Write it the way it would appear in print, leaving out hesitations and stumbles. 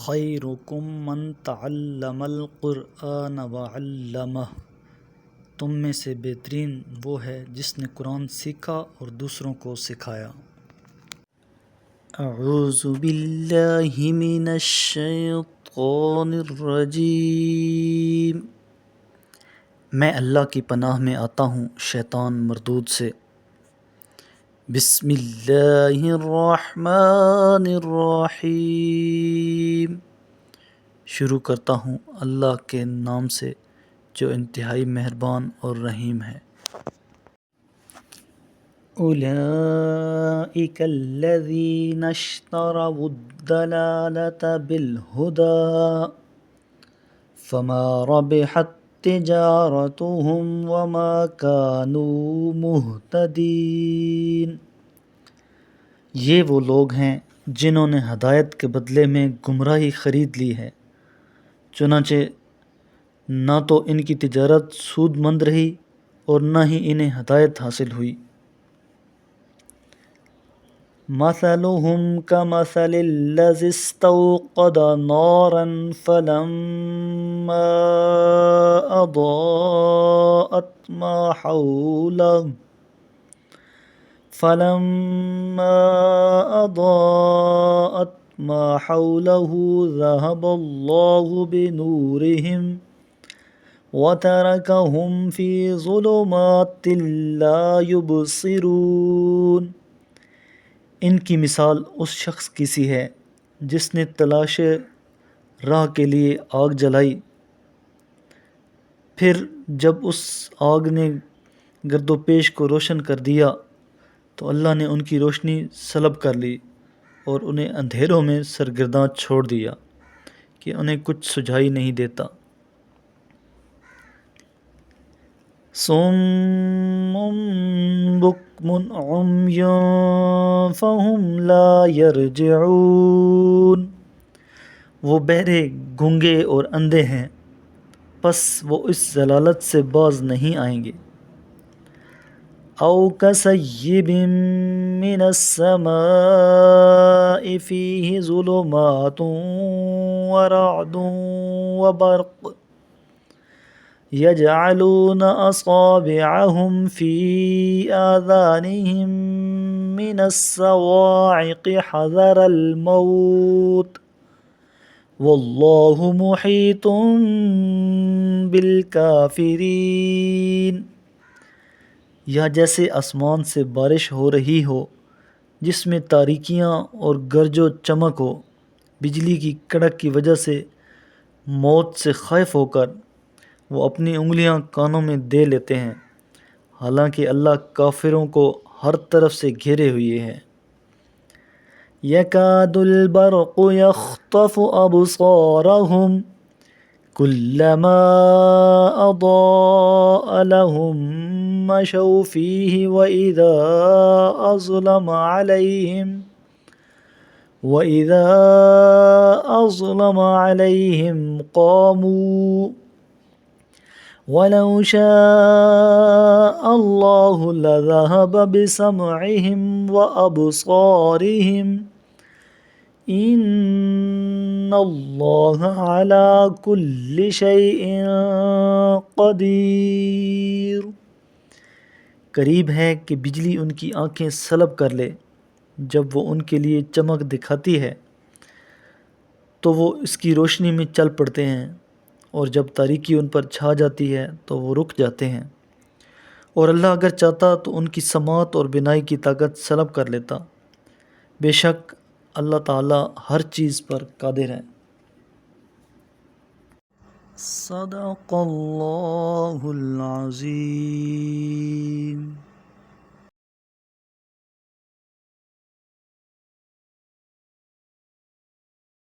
خیرکم من تعلم القرآن وعلمہ، تم میں سے بہترین وہ ہے جس نے قرآن سیکھا اور دوسروں کو سکھایا۔ اعوذ باللہ من الشیطان الرجیم، میں اللہ کی پناہ میں آتا ہوں شیطان مردود سے۔ بسم اللہ الرحمن الرحیم، شروع کرتا ہوں اللہ کے نام سے جو انتہائی مہربان اور رحیم ہے۔ اولئک الذین اشتروا الضلالۃ بالہدی فما ربحت تجارتهم وما كانوا مہتدین، یہ وہ لوگ ہیں جنہوں نے ہدایت کے بدلے میں گمراہی خرید لی ہے، چنانچہ نہ تو ان کی تجارت سود مند رہی اور نہ ہی انہیں ہدایت حاصل ہوئی۔ مثلهم كمثل الذي استوقد نارا فلما أضاءت ما حوله ذهب الله بنورهم وتركهم في ظلمات لا يبصرون، ان کی مثال اس شخص کی سی ہے جس نے تلاش راہ کے لیے آگ جلائی، پھر جب اس آگ نے گرد و پیش کو روشن کر دیا تو اللہ نے ان کی روشنی سلب کر لی اور انہیں اندھیروں میں سرگرداں چھوڑ دیا کہ انہیں کچھ سجھائی نہیں دیتا۔ صم بکم عمی فہم لا یرجعون، وہ بہرے، گونگے اور اندھے ہیں، پس وہ اس ضلالت سے باز نہیں آئیں گے۔ او کصیب من السماء فیہ ظلمات ورعد وبرق یجعلون اصابعهم فی آذانهم من الصواعق حذر الموت واللہ محیط بالکافرین، یا جیسے آسمان سے بارش ہو رہی ہو جس میں تاریکیاں اور گرج و چمک ہو، بجلی کی کڑک کی وجہ سے موت سے خائف ہو کر وہ اپنی انگلیاں کانوں میں دے لیتے ہیں، حالانکہ اللہ کافروں کو ہر طرف سے گھیرے ہوئے ہے۔ یکاد البرق یخطف ابصارهم کلما اضاء لهم مشوا فیہ وإذا أظلم عليهم قاموا ولو شاء الله لذهب بسمعهم وأبصارهم إن الله على كل شيء قدير، قریب ہے کہ بجلی ان کی آنکھیں سلب کر لے، جب وہ ان کے لیے چمک دکھاتی ہے تو وہ اس کی روشنی میں چل پڑتے ہیں، اور جب تاریکی ان پر چھا جاتی ہے تو وہ رک جاتے ہیں، اور اللہ اگر چاہتا تو ان کی سماعت اور بینائی کی طاقت سلب کر لیتا، بے شک اللہ تعالی ہر چیز پر قادر ہے۔ صدق اللہ العظیم۔